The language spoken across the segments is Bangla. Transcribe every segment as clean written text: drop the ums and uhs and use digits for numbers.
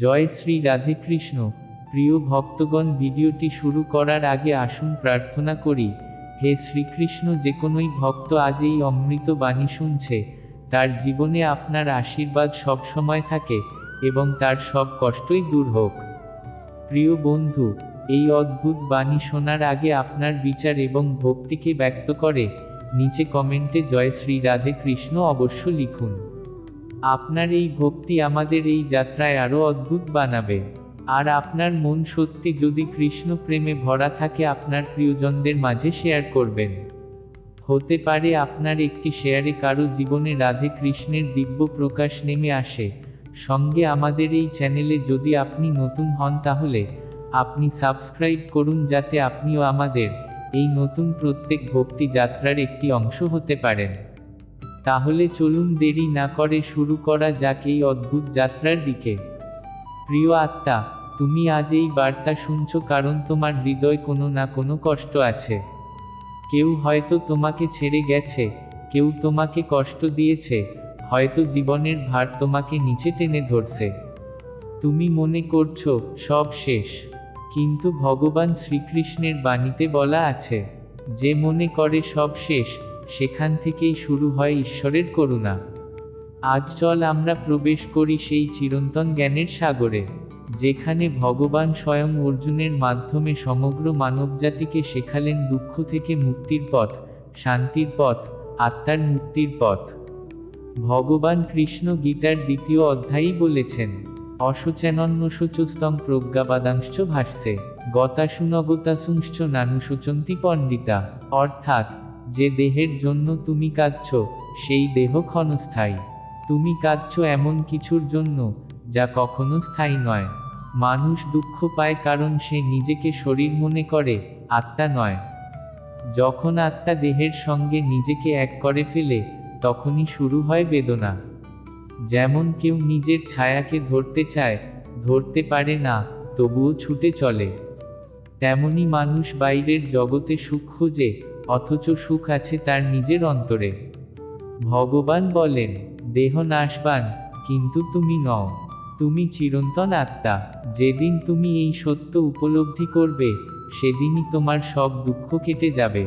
জয় শ্রী রাধে কৃষ্ণ। প্রিয় ভক্তগণ, ভিডিওটি শুরু করার আগে আসুন প্রার্থনা করি। হে শ্রীকৃষ্ণ, যে কোনোই ভক্ত আজ এই অমৃত বাণী শুনছে, তার জীবনে আপনার আশীর্বাদ সবসময় থাকে এবং তার সব কষ্টই দূর হোক। প্রিয় বন্ধু, এই অদ্ভুত বাণী শোনার আগে আপনার বিচার এবং ভক্তিকে ব্যক্ত করে নিচে কমেন্টে জয় শ্রী রাধে কৃষ্ণ অবশ্য লিখুন। আপনার এই ভক্তি আমাদের এই যাত্রায় আরও অদ্ভুত বানাবে। আর আপনার মন সত্যি যদি কৃষ্ণ প্রেমে ভরা থাকে, আপনার প্রিয়জনদের মাঝে শেয়ার করবেন। হতে পারে আপনার একটি শেয়ারে কারো জীবনে রাধে কৃষ্ণের দিব্য প্রকাশ নেমে আসে। সঙ্গে আমাদের এই চ্যানেলে যদি আপনি নতুন হন, তাহলে আপনি সাবস্ক্রাইব করুন, যাতে আপনিও আমাদের এই নতুন প্রত্যেক ভক্তি যাত্রার একটি অংশ হতে পারেন। তাহলে চলুন দেরি না করে শুরু করা যাক এই অদ্ভুত যাত্রার দিকে। প্রিয় আত্মা, তুমি আজ এই বার্তা শুনছ কারণ তোমার হৃদয় কোনো না কোনো কষ্ট আছে। কেউ হয়তো তোমাকে ছেড়ে গেছে, কেউ তোমাকে কষ্ট দিয়েছে, হয়তো জীবনের ভার তোমাকে নিচে টেনে ধরছে। তুমি মনে করছো সব শেষ, কিন্তু ভগবান শ্রীকৃষ্ণের বাণীতে বলা আছে, যে মনে করে সব শেষ, সেখান থেকেই শুরু হয় ঈশ্বরের করুণা। আজ চল আমরা প্রবেশ করি সেই চিরন্তন জ্ঞানের সাগরে, যেখানে ভগবান স্বয়ং অর্জুনের মাধ্যমে সমগ্র মানবজাতিকে শেখালেন দুঃখ থেকে মুক্তির পথ, শান্তির পথ, আত্মার মুক্তির পথ। ভগবান কৃষ্ণ গীতার 2য় অধ্যায়েই বলেছেন, অশোচনন্যশোচস্তং প্রজ্ঞাবাদাংশ্চ ভাষ্যে গতাশুনগতাসুংশ্চ নানুশোচন্তি পণ্ডিতা। অর্থাৎ, যে দেহের জন্য তুমি কাঁদছ, সেই দেহ ক্ষণস্থায়ী। তুমি কাঁদছ এমন কিছুর জন্য যা কখনো স্থায়ী নয়। মানুষ দুঃখ পায় কারণ সে নিজেকে শরীর মনে করে, আত্মা নয়। যখন আত্মা দেহের সঙ্গে নিজেকে এক করে ফেলে, তখনই শুরু হয় বেদনা। যেমন কেউ নিজের ছায়াকে ধরতে চায়, ধরতে পারে না, তবুও ছুটে চলে। তেমনি মানুষ বাইরের জগতে সুখ খোঁজে, অথচ সুখ আছে তার নিজের অন্তরে। ভগবান বলেন, দেহ নাশবান, কিন্তু তুমি নও। তুমি চিরন্তন আত্মা। যেদিন তুমি এই সত্য উপলব্ধি করবে, সেদিনই তোমার সব দুঃখ কেটে যাবে।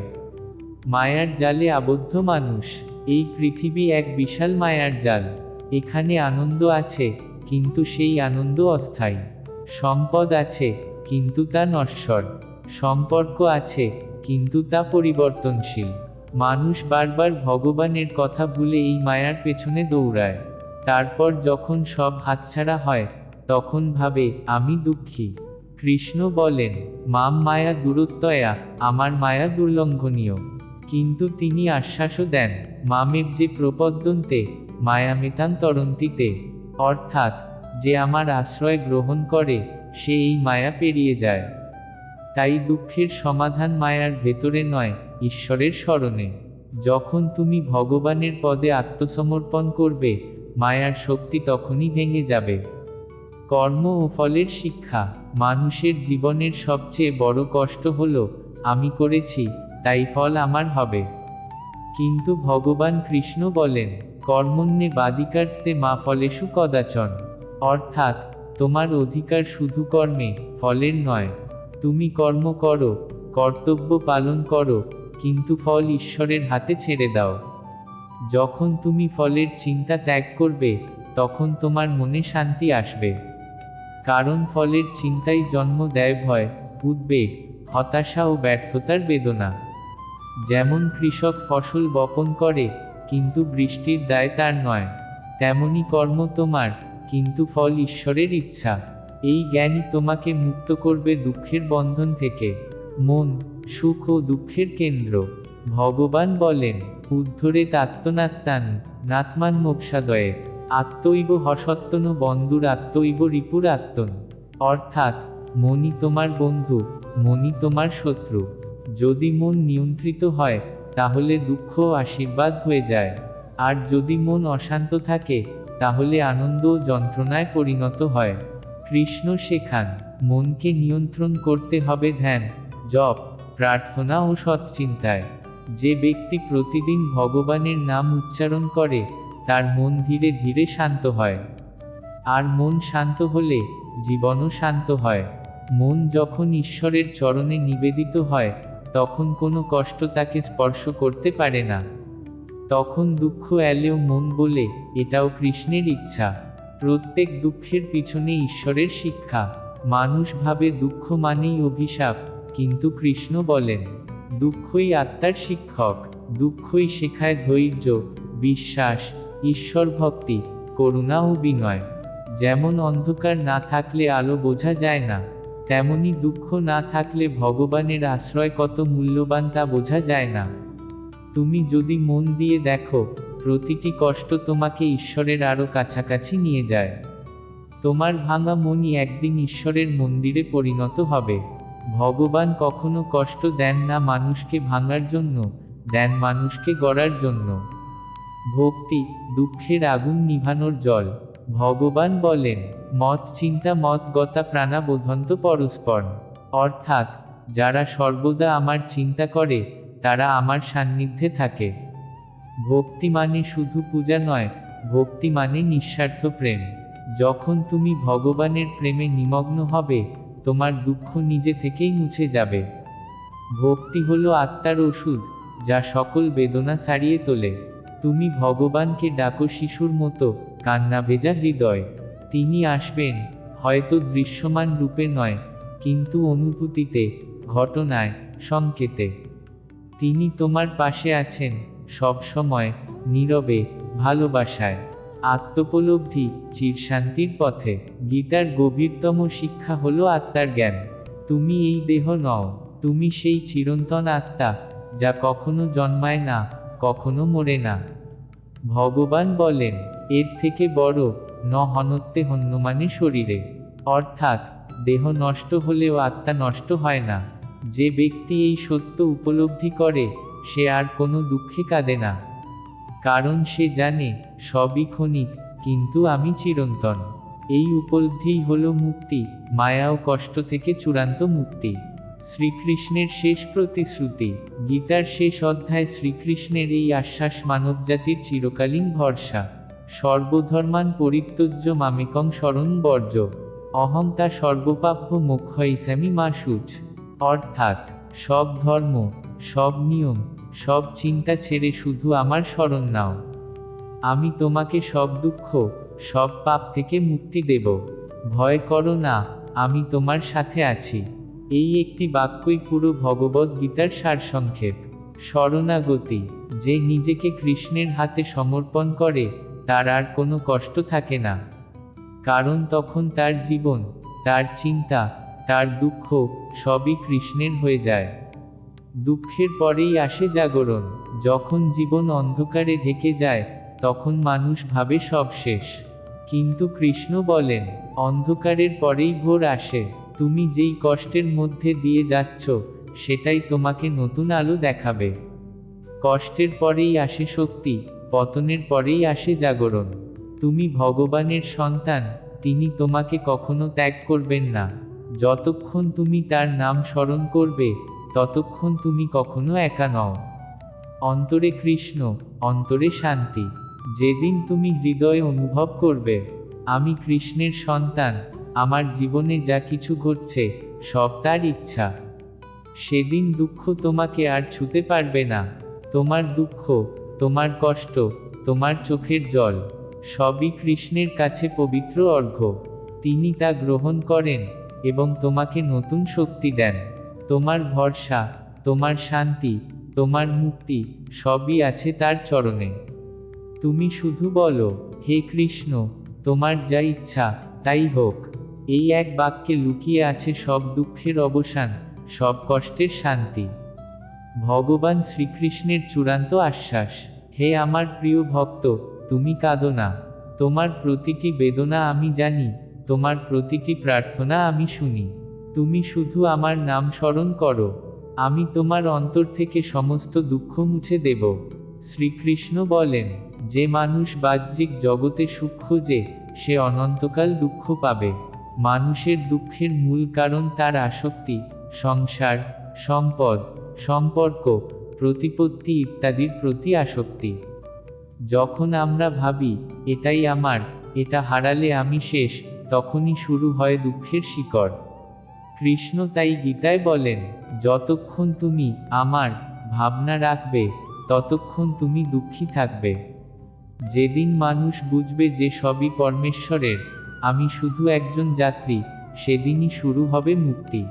মায়ার জালে আবদ্ধ মানুষ। এই পৃথিবী এক বিশাল মায়ার জাল। এখানে আনন্দ আছে, কিন্তু সেই আনন্দ অস্থায়ী। সম্পদ আছে, কিন্তু তা নশ্বর। সম্পর্ক আছে, কিন্তু তা পরিবর্তনশীল। মানুষ বারবার ভগবানের কথা ভুলে এই মায়ার পেছনে দৌড়ায়। তারপর যখন সব হাতছাড়া হয়, তখন ভাবে, আমি দুঃখী। কৃষ্ণ বলেন, মাম মায়া দূরত্বয়া, আমার মায়া দুর্লঙ্ঘনীয়। কিন্তু তিনি আশ্বাসও দেন, মামেব যে প্রপদ্যন্তে মায়ামেতান তরন্তিতে। অর্থাৎ, যে আমার আশ্রয় গ্রহণ করে, সে এই মায়া পেরিয়ে যায়। তাই দুঃখের সমাধান মায়ার ভেতরে নয়, ঈশ্বরের স্মরণে। যখন তুমি ভগবানের পদে আত্মসমর্পণ করবে, মায়ার শক্তি তখনই ভেঙে যাবে। কর্ম ও ফলের শিক্ষা। মানুষের জীবনের সবচেয়ে বড় কষ্ট হলো, আমি করেছি, তাই ফল আমার হবে। কিন্তু ভগবান কৃষ্ণ বলেন, কর্মণ্যে বাদিকারস্তে মা ফলেষু কদাচন। অর্থাৎ, তোমার অধিকার শুধু কর্মে, ফলের নয়। তুমি কর্ম করো, কর্তব্য পালন করো, কিন্তু ফল ঈশ্বরের হাতে ছেড়ে দাও। যখন তুমি ফলের চিন্তা ত্যাগ করবে, তখন তোমার মনে শান্তি আসবে। কারণ ফলের চিন্তাই জন্ম দেয় ভয়, উদ্বেগ, হতাশা ও ব্যর্থতার বেদনা। যেমন কৃষক ফসল বপন করে, কিন্তু বৃষ্টির দায় তার নয়, তেমনি কর্ম তোমার, কিন্তু ফল ঈশ্বরের ইচ্ছা। এই জ্ঞানই তোমাকে মুক্ত করবে দুঃখের বন্ধন থেকে। মন, সুখ ও দুঃখের কেন্দ্র। ভগবান বলেন, উদ্ধরেত আত্মনাত্মান নাত্মান মোক্ষাদয়েত। আত্মৈব হসত্তন বন্ধুর আত্মৈব রিপুর আত্মন। অর্থাৎ, মনই তোমার বন্ধু, মনই তোমার শত্রু। যদি মন নিয়ন্ত্রিত হয়, তাহলে দুঃখ আশীর্বাদ হয়ে যায়। আর যদি মন অশান্ত থাকে, তাহলে আনন্দ ও যন্ত্রণায় পরিণত হয়। কৃষ্ণ শেখান, মনকে নিয়ন্ত্রণ করতে হবে ধ্যান, জপ, প্রার্থনা ও সৎচিন্তায়। যে ব্যক্তি প্রতিদিন ভগবানের নাম উচ্চারণ করে, তার মন ধীরে ধীরে শান্ত হয়। আর মন শান্ত হলে জীবনও শান্ত হয়। মন যখন ঈশ্বরের চরণে নিবেদিত হয়, তখন কোনো কষ্ট তাকে স্পর্শ করতে পারে না। তখন দুঃখ এলেও মন বলে, এটাও কৃষ্ণের ইচ্ছা। প্রত্যেক দুঃখের পিছনে ঈশ্বরের শিক্ষা। মানুষ ভাবে দুঃখ মানেই অভিশাপ, কিন্তু কৃষ্ণ বলেন, দুঃখই আত্মার শিক্ষক। দুঃখই শেখায় ধৈর্য, বিশ্বাস, ঈশ্বর ভক্তি, করুণা ও বিনয়। যেমন অন্ধকার না থাকলে আলো বোঝা যায় না, তেমনি দুঃখ না থাকলে ভগবানের আশ্রয় কত মূল্যবান তা বোঝা যায় না। তুমি যদি মন দিয়ে দেখো, প্রতিটি কষ্ট তোমাকে ঈশ্বরের আরও কাছাকাছি নিয়ে যায়। তোমার ভাঙা মনই একদিন ঈশ্বরের মন্দিরে পরিণত হবে। ভগবান কখনো কষ্ট দেন না মানুষকে ভাঙার জন্য, দেন মানুষকে গড়ার জন্য। ভক্তি, দুঃখের আগুন নিভানোর জল। ভগবান বলেন, মত চিন্তা মত গতা প্রাণা বোধন্ত পরস্পর। অর্থাৎ, যারা সর্বদা আমার চিন্তা করে, তারা আমার সান্নিধ্যে থাকে। ভক্তি মানে শুধু পূজা নয়, ভক্তি মানে নিঃস্বার্থ প্রেম। যখন তুমি ভগবানের প্রেমে নিমগ্ন হবে, তোমার দুঃখ নিজে থেকেই মুছে যাবে। ভক্তি হলো আত্মার ওষুধ, যা সকল বেদনা সারিয়ে তোলে। তুমি ভগবানকে ডাকো শিশুর মতো, কান্না ভেজা হৃদয়। তিনি আসবেন, হয়তো দৃশ্যমান রূপে নয়, কিন্তু অনুভূতিতে, ঘটনায়, সংকেতে। তিনি তোমার পাশে আছেন, সবসময়, নীরবে, ভালোবাসায়। আত্মোপলব্ধি, চিরশান্তির পথে। গীতার গভীরতম শিক্ষা হলো আত্মার জ্ঞান। তুমি এই দেহ নও, তুমি সেই চিরন্তন আত্মা, যা কখনো জন্মায় না, কখনো মরে না। ভগবান বলেন, এর থেকে বড় ন হনত্তে হন্যমানে শরীরে। অর্থাৎ, দেহ নষ্ট হলেও আত্মা নষ্ট হয় না। যে ব্যক্তি এই সত্য উপলব্ধি করে, সে আর কোনো দুঃখে কাঁদে না। কারণ সে জানে, সবই ক্ষণিক, কিন্তু আমি চিরন্তন। এই উপলব্ধিই হলো মুক্তি, মায়া ও কষ্ট থেকে চূড়ান্ত মুক্তি। শ্রীকৃষ্ণের শেষ প্রতিশ্রুতি। গীতার শেষ অধ্যায় শ্রীকৃষ্ণের এই আশ্বাস মানবজাতির চিরকালীন ভরসা। সর্বধর্মান পরিত্যজ্য মামেকং শরণ বর্জ, অহং তা সর্বপাপ্য মোক্ষয়িষ্যামি মা শুচ। অর্থাৎ, সব ধর্ম, সব নিয়ম, সব চিন্তা ছেড়ে শুধু আমার শরণ নাও। আমি তোমাকে সব দুঃখ, সব পাপ থেকে মুক্তি দেব। ভয় করো না, আমি তোমার সাথে আছি। এই একটি বাক্যই পুরো ভগবদ্ গীতার সারসংক্ষেপ। শরণাগতি। যে নিজেকে কৃষ্ণের হাতে সমর্পণ করে, তার আর কোনো কষ্ট থাকে না। কারণ তখন তার জীবন, তার চিন্তা, তার দুঃখ, সবই কৃষ্ণের হয়ে যায়। দুঃখের পরেই আসে জাগরণ। যখন জীবন অন্ধকারে ঢেকে যায়, তখন মানুষ ভাবে সব শেষ। কিন্তু কৃষ্ণ বলেন, অন্ধকারের পরেই ভোর আসে। তুমি যেই কষ্টের মধ্যে দিয়ে যাচ্ছ, সেটাই তোমাকে নতুন আলো দেখাবে। কষ্টের পরেই আসে শক্তি, পতনের পরেই আসে জাগরণ। তুমি ভগবানের সন্তান, তিনি তোমাকে কখনো ত্যাগ করবেন না। যতক্ষণ তুমি তার নাম স্মরণ করবে, ততক্ষণ তুমি কখনো একা নও। অন্তরে কৃষ্ণ, অন্তরে শান্তি। যেদিন তুমি হৃদয়ে অনুভব করবে, আমি কৃষ্ণের সন্তান, আমার জীবনে যা কিছু ঘটছে, সব তার ইচ্ছা, সেদিন দুঃখ তোমাকে আর ছুঁতে পারবে না। তোমার দুঃখ, তোমার কষ্ট, তোমার চোখের জল, সবই কৃষ্ণের কাছে পবিত্র অর্ঘ্য। তিনি তা গ্রহণ করেন, এবং তোমাকে নতুন শক্তি দেন। তোমার ভরসা, তোমার শান্তি, তোমার মুক্তি, সবই আছে তার চরণে। তুমি শুধু বলো, হে কৃষ্ণ, তোমার যা ইচ্ছা, তাই হোক। এই এক বাক্যে লুকিয়ে আছে সব দুঃখের অবসান, সব কষ্টের শান্তি। ভগবান শ্রীকৃষ্ণের চূড়ান্ত আশ্বাস। হে আমার প্রিয় ভক্ত, তুমি কাঁদো না। তোমার প্রতিটি বেদনা আমি জানি, তোমার প্রতিটি প্রার্থনা আমি শুনি। তুমি শুধু আমার নাম স্মরণ করো, আমি তোমার অন্তর থেকে সমস্ত দুঃখ মুছে দেব। শ্রীকৃষ্ণ বলেন, যে মানুষ বাহ্যিক জগতে সুখ খোঁজে, সে অনন্তকাল দুঃখ পাবে। মানুষের দুঃখের মূল কারণ তার আসক্তি, সংসার, সম্পদ, সম্পর্ক, প্রতিপত্তি ইত্যাদির প্রতি আসক্তি। যখন আমরা ভাবি, এটাই আমার, এটা হারালে আমি শেষ, তখনই শুরু হয় দুঃখের শিকড়। কৃষ্ণ তাই গীতায় বলেন, যতক্ষণ তুমি আমার ভাবনা রাখবে ততক্ষণ তুমি দুঃখী থাকবে। যেদিন মানুষ বুঝবে যে সবই পরমেশ্বরের, আমি শুধু একজন যাত্রী, সেদিনই শুরু হবে মুক্তি।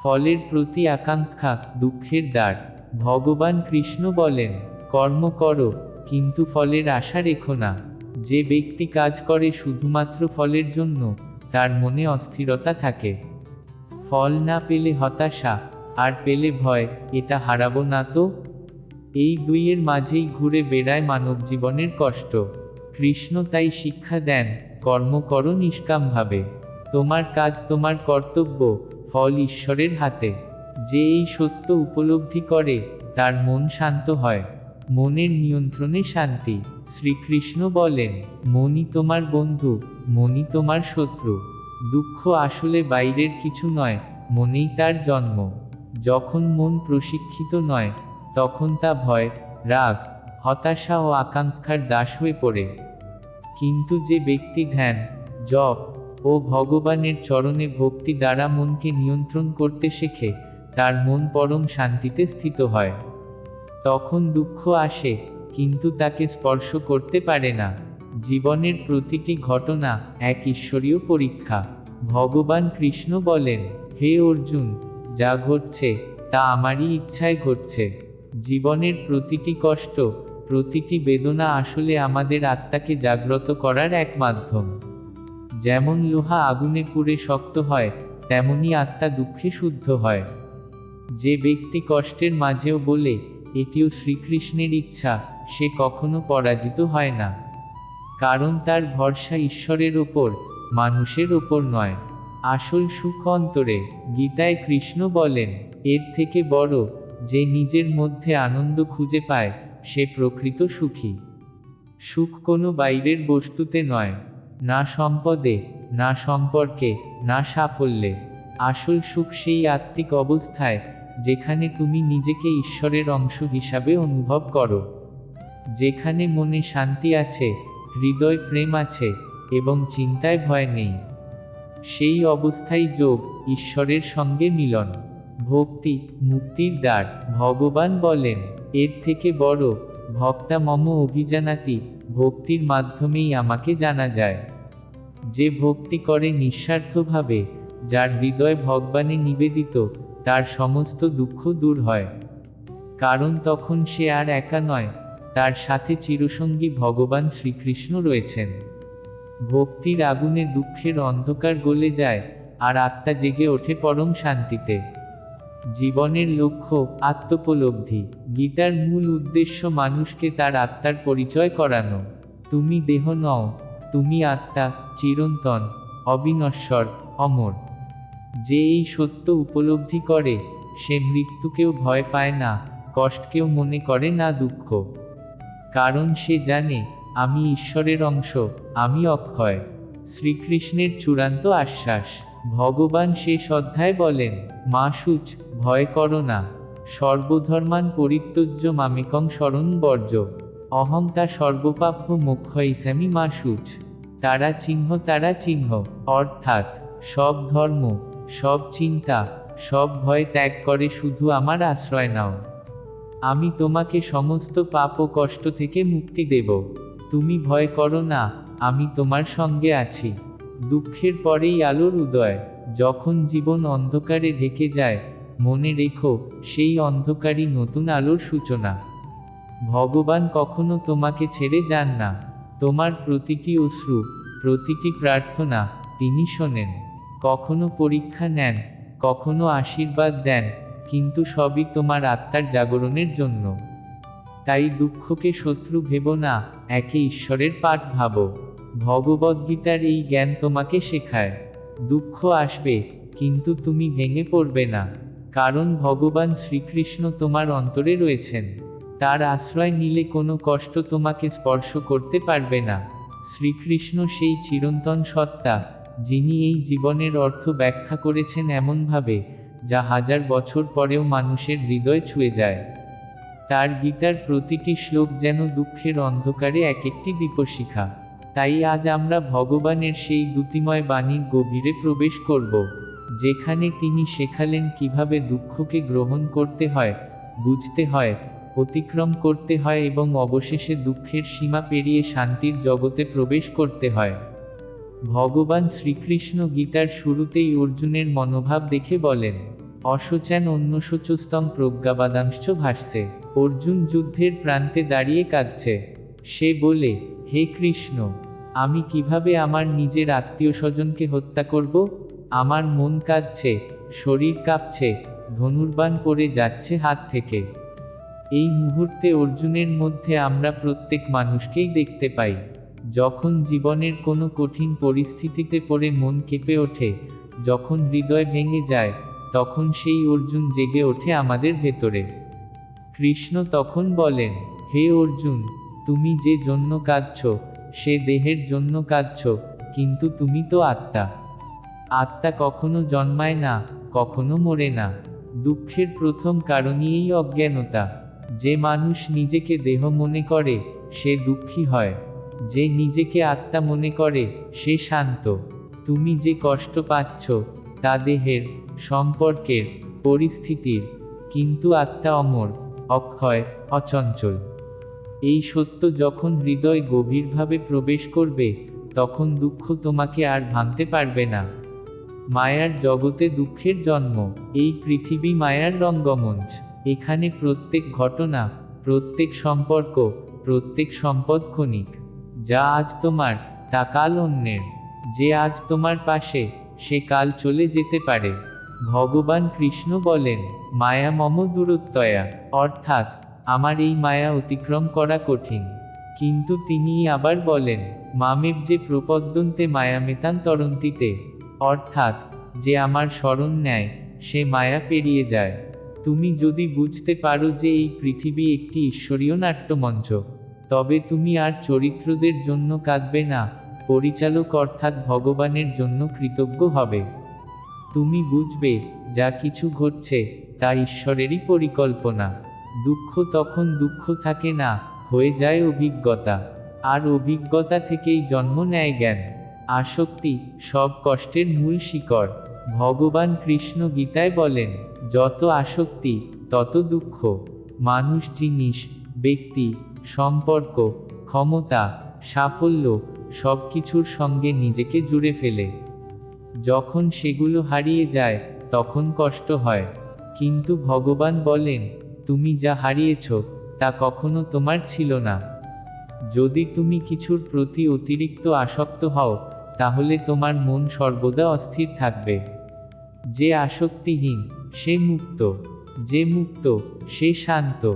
ফলের প্রতি আকাঙ্ক্ষা দুঃখের দ্বার। ভগবান কৃষ্ণ বলেন, কর্ম করো, কিন্তু ফলের আশা রেখো না। যে ব্যক্তি কাজ করে শুধুমাত্র ফলের জন্য, তার মনে অস্থিরতা থাকে। ফল না পেলে হতাশা, আর পেলে ভয়, এটা হারাবো না তো? এই দুইয়ের মাঝেই ঘুরে বেড়ায় মানব জীবনের কষ্ট। কৃষ্ণ তাই শিক্ষা দেন, কর্ম করো নিষ্কামভাবে। তোমার কাজ তোমার কর্তব্য, ফল ঈশ্বরের হাতে। যে এই সত্য উপলব্ধি করে, তার মন শান্ত হয়। মনের নিয়ন্ত্রণে শান্তি। শ্রীকৃষ্ণ বলেন, মনই তোমার বন্ধু, মনই তোমার শত্রু। দুঃখ আসলে বাইরের কিছু নয়, মনেই তার জন্ম। যখন মন প্রশিক্ষিত নয়, তখন তা ভয়, রাগ, হতাশা ও আকাঙ্ক্ষার দাস হয়ে পড়ে। কিন্তু যে ব্যক্তি ধ্যান, জপ ও ভগবানের চরণে ভক্তি দ্বারা মনকে নিয়ন্ত্রণ করতে শেখে, তার মন পরম শান্তিতে স্থিত হয়। তখন দুঃখ আসে, কিন্তু তাকে স্পর্শ করতে পারে না। জীবনের প্রতিটি ঘটনা এক ঈশ্বরীয় পরীক্ষা। ভগবান কৃষ্ণ বলেন, হে অর্জুন, যা ঘটছে তা আমারই ইচ্ছায় ঘটছে। জীবনের প্রতিটি কষ্ট, প্রতিটি বেদনা আসলে আমাদের আত্মাকে জাগ্রত করার এক মাধ্যম। যেমন লোহা আগুনে পুড়ে শক্ত হয়, তেমনি আত্মা দুঃখে শুদ্ধ হয়। যে ব্যক্তি কষ্টের মাঝেও বলে, এটিও শ্রীকৃষ্ণের ইচ্ছা, সে কখনো পরাজিত হয় না। কারণ তার ভরসা ঈশ্বরের ওপর, মানুষের ওপর নয়। আসল সুখ অন্তরে। গীতায় কৃষ্ণ বলেন, এর থেকে বড়, যে নিজের মধ্যে আনন্দ খুঁজে পায়, সে প্রকৃত সুখী। সুখ কোনো বাইরের বস্তুতে নয়, না সম্পদে, না সম্পর্কে, না সাফল্যে। আসল সুখ সেই আত্মিক অবস্থায়, যেখানে তুমি নিজেকে ঈশ্বরের অংশ হিসাবে অনুভব করো। যেখানে মনে শান্তি আছে, হৃদয় প্রেম আছে, এবং চিন্তায় ভয় নেই। সেই অবস্থায় যোগ, ঈশ্বরের সঙ্গে মিলন। ভক্তি মুক্তির দ্বার। ভগবান বলেন, এর থেকে বড়, ভক্তা মম অভিজানাতি, ভক্তির মাধ্যমেই আমাকে জানা যায়। যে ভক্তি করে নিঃস্বার্থভাবে, যার হৃদয় ভগবানে নিবেদিত, তার সমস্ত দুঃখ দূর হয়। কারণ তখন সে আর একা নয়, তার সাথে চিরসঙ্গী ভগবান শ্রীকৃষ্ণ রয়েছেন। ভক্তির আগুনে দুঃখের অন্ধকার গলে যায়, আর আত্মা জেগে ওঠে পরম শান্তিতে। জীবনের লক্ষ্য আত্মোপলব্ধি। গীতার মূল উদ্দেশ্য মানুষকে তার আত্মার পরিচয় করানো। তুমি দেহ নও, তুমি আত্মা, চিরন্তন, অবিনশ্বর, অমর। যে এই সত্য উপলব্ধি করে, সে মৃত্যুকেও ভয় পায় না, কষ্টকেও মনে করে না দুঃখ। কারণ সে জানে, আমি ঈশ্বরের অংশ, আমি অক্ষয়। শ্রীকৃষ্ণের চূড়ান্ত আশ্বাস। ভগবান শেষ অধ্যায় বলেন, মা শুচ, ভয় করো না। সর্বধর্মান পরিত্যজ্য মামেকং শরণ বর্জ। অহং তা সর্বপাপ্য মোক্ষয়িষ্যামি মা শুচ। তারা চিহ্ন, অর্থাৎ সব ধর্ম, সব চিন্তা, সব ভয় ত্যাগ করে শুধু আমার আশ্রয় নাও। আমি তোমাকে সমস্ত পাপ ও কষ্ট থেকে মুক্তি দেব। তুমি ভয় করো না, আমি তোমার সঙ্গে আছি। দুঃখের পরেই আলোর উদয়। যখন জীবন অন্ধকারে ঢেকে যায়, মনে রেখো, সেই অন্ধকারই নতুন আলোর সূচনা। ভগবান কখনো তোমাকে ছেড়ে যান না। তোমার প্রতিটি অশ্রু, প্রতিটি প্রার্থনা তিনি শোনেন। কখনো পরীক্ষা নেন, কখনো আশীর্বাদ দেন, কিন্তু সবই তোমার আত্মার জাগরণের জন্য। তাই দুঃখকে শত্রু ভেবো না, একে ঈশ্বরের পাঠ ভাবো। ভগবদ্গীতার এই জ্ঞান তোমাকে শেখায়, দুঃখ আসবে, কিন্তু তুমি ভেঙে পড়বে না। কারণ ভগবান শ্রীকৃষ্ণ তোমার অন্তরে রয়েছেন। তার আশ্রয় নিলে কোনো কষ্ট তোমাকে স্পর্শ করতে পারবে না। শ্রীকৃষ্ণ সেই চিরন্তন সত্তা, যিনি এই জীবনের অর্থ ব্যাখ্যা করেছেন এমনভাবে, যা হাজার বছর পরেও মানুষের হৃদয় ছুঁয়ে যায়। তার গীতার প্রতিটি শ্লোক যেন দুঃখের অন্ধকারে এক একটি দীপশিখা। তাই আজ আমরা ভগবানের সেই দ্যুতিময় বাণীর গভীরে প্রবেশ করব, যেখানে তিনি শেখালেন কিভাবে দুঃখকে গ্রহণ করতে হয়, বুঝতে হয়, অতিক্রম করতে হয় এবং অবশেষে দুঃখের সীমা পেরিয়ে শান্তির জগতে প্রবেশ করতে হয়। ভগবান শ্রীকৃষ্ণ গীতার শুরুতেই অর্জুনের মনোভাব দেখে বলেন, অশোচান অন্যশোচস্তং প্রজ্ঞাবাদাংশ্চ ভাষ্যে। অর্জুন যুদ্ধের প্রান্তে দাঁড়িয়ে কাঁদছে। সে বলে, হে কৃষ্ণ, আমি কিভাবে আমার নিজের আত্মীয় স্বজনকে হত্যা করব? আমার মন কাঁদছে, শরীর কাঁপছে, ধনুর্বাণ পড়ে যাচ্ছে হাত থেকে। এই মুহূর্তে অর্জুনের মধ্যে আমরা প্রত্যেক মানুষকেই দেখতে পাই। যখন জীবনের কোনো কঠিন পরিস্থিতিতে পড়ে মন কেঁপে ওঠে, যখন হৃদয় ভেঙে যায়, তখন সেই অর্জুন জেগে ওঠে আমাদের ভেতরে। কৃষ্ণ তখন বলেন, হে অর্জুন, তুমি যে জন্য কাঁদছ, সে দেহের জন্য কাঁদছ, কিন্তু তুমি তো আত্মা। আত্মা কখনো জন্মায় না, কখনো মরে না। দুঃখের প্রথম কারণই এই অজ্ঞানতা। যে মানুষ নিজেকে দেহ মনে করে, সে দুঃখী হয়। যে নিজেকে আত্মা মনে করে, সে শান্ত। তুমি যে কষ্ট পাচ্ছ, তা দেহের, সম্পর্কের, পরিস্থিতির, কিন্তু আত্মা অমর, অক্ষয়, অচঞ্চল। এই সত্য যখন হৃদয় গভীরভাবে প্রবেশ করবে, তখন দুঃখ তোমাকে আর ভাঙতে পারবে না। মায়ার জগতে দুঃখের জন্ম। এই পৃথিবী মায়ার রঙ্গমঞ্চ। এখানে প্রত্যেক ঘটনা, প্রত্যেক সম্পর্ক, প্রত্যেক সম্পদ ক্ষণিক। যা আজ তোমার, তা কাল অন্যের। যে আজ তোমার পাশে, সে কাল চলে যেতে পারে। ভগবান কৃষ্ণ বলেন, মায়া মম দূরত্বয়া, অর্থাৎ আমার এই মায়া অতিক্রম করা কঠিন। কিন্তু তিনিই আবার বলেন, মামেব যে প্রপদ্যন্তে মায়ামেতান তরন্তিতে, অর্থাৎ যে আমার শরণ নেয়, সে মায়া পেরিয়ে যায়। তুমি যদি বুঝতে পারো যে এই পৃথিবী একটি ঈশ্বরীয় নাট্যমঞ্চ, তবে তুমি আর চরিত্রদের জন্য কাঁদবে না, পরিচালক অর্থাৎ ভগবানের জন্য কৃতজ্ঞ হবে। তুমি বুঝবে, যা কিছু ঘটছে, তা ঈশ্বরেরই পরিকল্পনা। দুঃখ তখন দুঃখ থাকে না, হয়ে যায় অভিজ্ঞতা। আর অভিজ্ঞতা থেকেই জন্ম নেয় জ্ঞান। আসক্তি সব কষ্টের মূল শিকড়। ভগবান কৃষ্ণ গীতায় বলেন, যত আসক্তি, তত দুঃখ। মানুষ জিনিস, ব্যক্তি, সম্পর্ক, ক্ষমতা, সাফল্য, সব কিছুর সঙ্গে নিজেকে জুড়ে ফেলে। যখন সেগুলো হারিয়ে যায়, তখন কষ্ট হয়। কিন্তু ভগবান বলেন, তুমি যা হারিয়েছ, তা কখনো তোমার ছিল না। যদি তুমি কিছুর প্রতি অতিরিক্ত আসক্ত হও, তাহলে তোমার মন সর্বদা অস্থির থাকবে। যে আসক্তিহীন, সে মুক্ত। যে মুক্ত, সে শান্ত।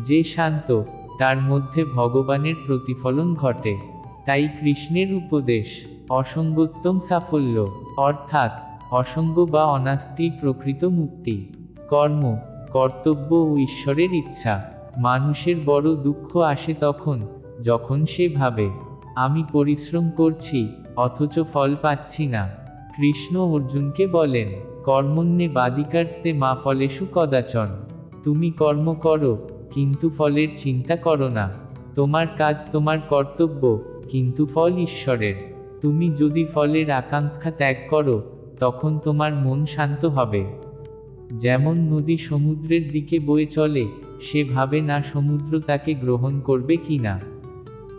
যে শান্ত, তার মধ্যে ভগবানের প্রতিফলন ঘটে। তাই কৃষ্ণের উপদেশ, অসঙ্গোত্তম সাফল্য, অর্থাৎ অসঙ্গ বা অনাস্তির প্রকৃত মুক্তি। কর্ম, কর্তব্য ও ঈশ্বরের ইচ্ছা। মানুষের বড় দুঃখ আসে তখন, যখন সে ভাবে, আমি পরিশ্রম করছি, অথচ ফল পাচ্ছি না। কৃষ্ণ অর্জুনকে বলেন, কর্মণ্যে বাদিকার্স্তে মা ফলেষু কদাচন। তুমি কর্ম করো, কিন্তু ফলের চিন্তা করো না। তোমার কাজ তোমার কর্তব্য, কিন্তু ফল ঈশ্বরের। তুমি যদি ফলের আকাঙ্ক্ষা ত্যাগ করো, তখন তোমার মন শান্ত হবে। যেমন নদী সমুদ্রের দিকে বয়ে চলে, সে ভাবে না সমুদ্র তাকে গ্রহণ করবে কিনা।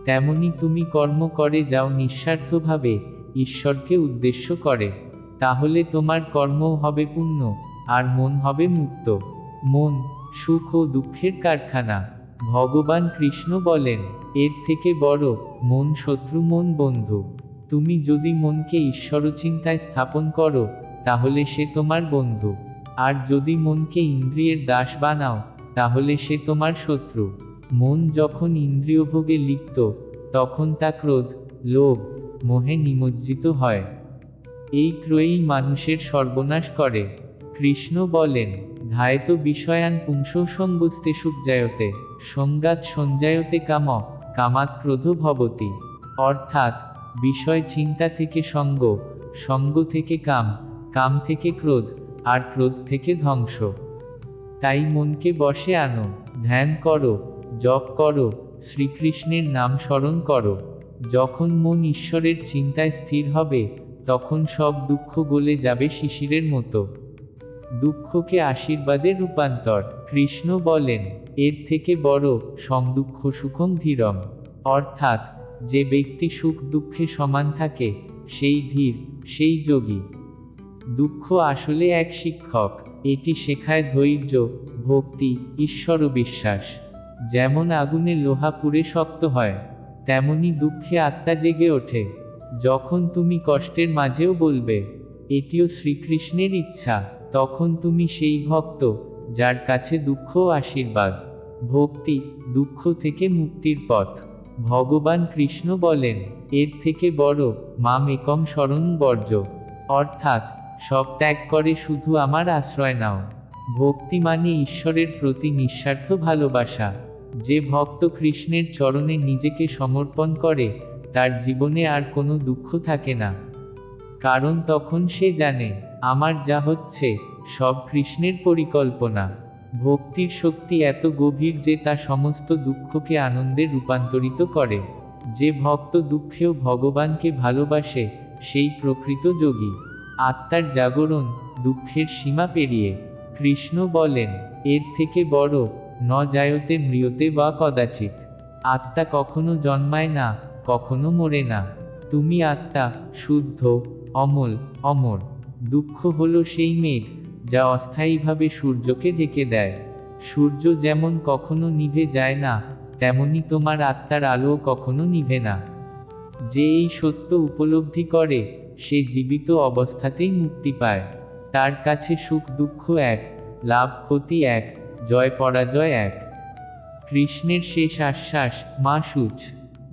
তেমনি তুমি কর্ম করে যাও নিঃস্বার্থভাবে, ঈশ্বরকে উদ্দেশ্য করে। তাহলে তোমার কর্মও হবে পুণ্য, আর মন হবে মুক্ত। মন, সুখ ও দুঃখের কারখানা। ভগবান কৃষ্ণ বলেন, এর থেকে বড়, মন শত্রু মন বন্ধু। তুমি যদি মনকে ঈশ্বরচিন্তায় স্থাপন করো, তাহলে সে তোমার বন্ধু। আর যদি মনকে ইন্দ্রিয়ের দাস বানাও, তাহলে সে তোমার শত্রু। মন যখন ইন্দ্রিয়ভোগে লিপ্ত, তখন তা ক্রোধ, লোভ, মোহে নিমজ্জিত হয়। এই ত্রয়ী মানুষের সর্বনাশ করে। কৃষ্ণ বলেন, ধায়ত বিষয়ান পুংস সঙ্গুস্তে সুপজায়তে, সংগাত সঞ্জায়তে কাম, কামাত ক্রোধ ভবতি। অর্থাৎ বিষয় চিন্তা থেকে সঙ্গ, সঙ্গ থেকে কাম, কাম থেকে ক্রোধ, আর ক্রোধ থেকে ধ্বংস। তাই মনকে বশে আনো, ধ্যান করো, জপ করো, শ্রীকৃষ্ণের নাম স্মরণ করো। যখন মন ঈশ্বরের চিন্তায় স্থির হবে, তখন সব দুঃখ গলে যাবে শিশিরের মতো। দুঃখকে আশীর্বাদে রূপান্তর। কৃষ্ণ বলেন, এর থেকে বড় সমদুঃখ সুখং ধীরম। অর্থাৎ, যে ব্যক্তি সুখ দুঃখে সমান থাকে, সেই ধীর, সেই যোগী। দুঃখ আসলে এক শিক্ষক। এটি শেখায় ধৈর্য, ভক্তি, ঈশ্বর বিশ্বাস। যেমন আগুনে লোহা পুড়ে শক্ত হয়, তেমনি দুঃখে আত্মা জেগে ওঠে। যখন তুমি কষ্টের মাঝেও বলবে, এটিও শ্রীকৃষ্ণের ইচ্ছা, তখন তুমি সেই ভক্ত, যার কাছে দুঃখ আশীর্বাদ। ভক্তি, দুঃখ থেকে মুক্তির পথ। ভগবান কৃষ্ণ বলেন, এর থেকে বড় মাম একম শরণ বর্জ্য। অর্থাৎ, সব ত্যাগ করে শুধু আমার আশ্রয় নাও। ভক্তি মানে ঈশ্বরের প্রতি নিঃস্বার্থ ভালোবাসা। যে ভক্ত কৃষ্ণের চরণে নিজেকে সমর্পণ করে, তার জীবনে আর কোনো দুঃখ থাকে না। কারণ তখন সে জানে, আমার যা হচ্ছে, সব কৃষ্ণের পরিকল্পনা। ভক্তির শক্তি এত গভীর যে তা সমস্ত দুঃখকে আনন্দে রূপান্তরিত করে। যে ভক্ত দুঃখেও ভগবানকে ভালোবাসে, সেই প্রকৃত যোগী। আত্মার জাগরণ, দুঃখের সীমা পেরিয়ে। কৃষ্ণ বলেন, এর থেকে বড় ন জায়তে ম্রিয়তে বা কদাচিৎ। আত্মা কখনো জন্মায় না, কখনো মরে না। তুমি আত্মা, শুদ্ধ, অমল, অমর। দুঃখ হলো সেই মেঘ, যা অস্থায়ীভাবে সূর্যকে ঢেকে দেয়। সূর্য যেমন কখনো নিভে যায় না, তেমনি তোমার আত্মার আলো কখনো নিভে না। যে এই সত্য উপলব্ধি করে, সে জীবিত অবস্থাতেই মুক্তি পায়। তার কাছে সুখ দুঃখ এক, লাভ ক্ষতি এক, জয় পরাজয় এক। কৃষ্ণের শেষ আশ্বাস, মা শুচ।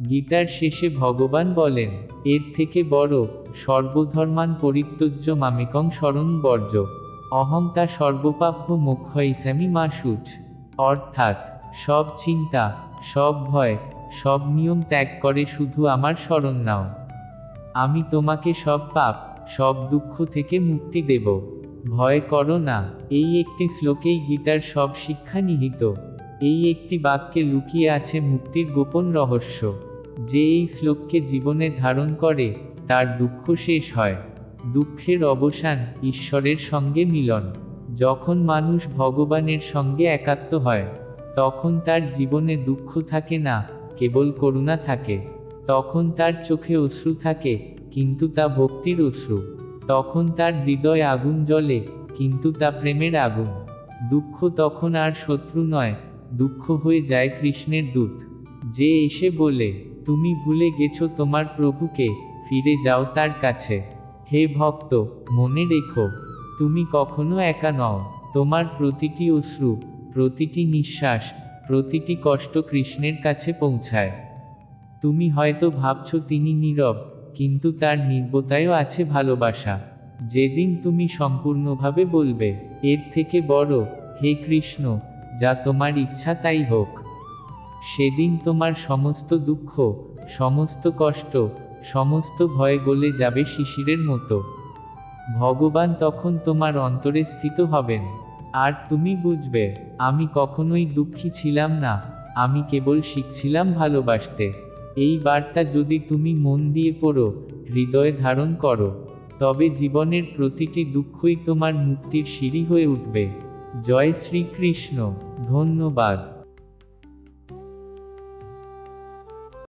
গীতার শেষে ভগবান বলেন, এর থেকে বড় সর্বধর্মান পরিত্যজ্য মামেকং শরণ বর্জ্য। অহংতা সর্বপাপ্য মোক্ষয়িসামি মা শুচ। অর্থাৎ, সব চিন্তা, সব ভয়, সব নিয়ম ত্যাগ করে শুধু আমার শরণ নাও। আমি তোমাকে সব পাপ, সব দুঃখ থেকে মুক্তি দেব। ভয় করো না। এই একটি শ্লোকেই গীতার সব শিক্ষা নিহিত। এই একটি বাক্যে লুকিয়ে আছে মুক্তির গোপন রহস্য। যে এই শ্লোককে জীবনে ধারণ করে, তার দুঃখ শেষ হয়। দুঃখের অবসান, ঈশ্বরের সঙ্গে মিলন। যখন মানুষ ভগবানের সঙ্গে একাত্ম হয়, তখন তার জীবনে দুঃখ থাকে না, কেবল করুণা থাকে। তখন তার চোখে অশ্রু থাকে, কিন্তু তা ভক্তির অশ্রু। তখন তার হৃদয় আগুন জ্বলে, কিন্তু তা প্রেমের আগুন। দুঃখ তখন আর শত্রু নয়, দুঃখ হয়ে যায় কৃষ্ণের দূত। যে এসে বলে, তুমি ভুলে গেছো তোমার প্রভুকে, ফিরে যাও তার কাছে। হে ভক্ত, মনে রেখো, তুমি কখনো একা নও। তোমার প্রতিটি অশ্রু, প্রতিটি নিঃশ্বাস, প্রতিটি কষ্ট কৃষ্ণের কাছে পৌঁছায়। তুমি হয়তো ভাবছো তিনি নীরব, কিন্তু তার নির্বতায়ও আছে ভালোবাসা। যেদিন তুমি সম্পূর্ণভাবে বলবে, এর থেকে বড়, হে কৃষ্ণ, যা তোমার ইচ্ছা তাই হোক, সেদিন তোমার সমস্ত দুঃখ, সমস্ত কষ্ট, সমস্ত ভয় গলে যাবে শিশিরের মতো। ভগবান তখন তোমার অন্তরে স্থিত হবেন। আর তুমি বুঝবে, আমি কখনোই দুঃখী ছিলাম না, আমি কেবল শিখছিলাম ভালোবাসতে। এই বার্তা যদি তুমি মন দিয়ে পড়ো, হৃদয়ে ধারণ করো, তবে জীবনের প্রতিটি দুঃখই তোমার মুক্তির সিঁড়ি হয়ে উঠবে। জয় শ্রীকৃষ্ণ। ধন্যবাদ।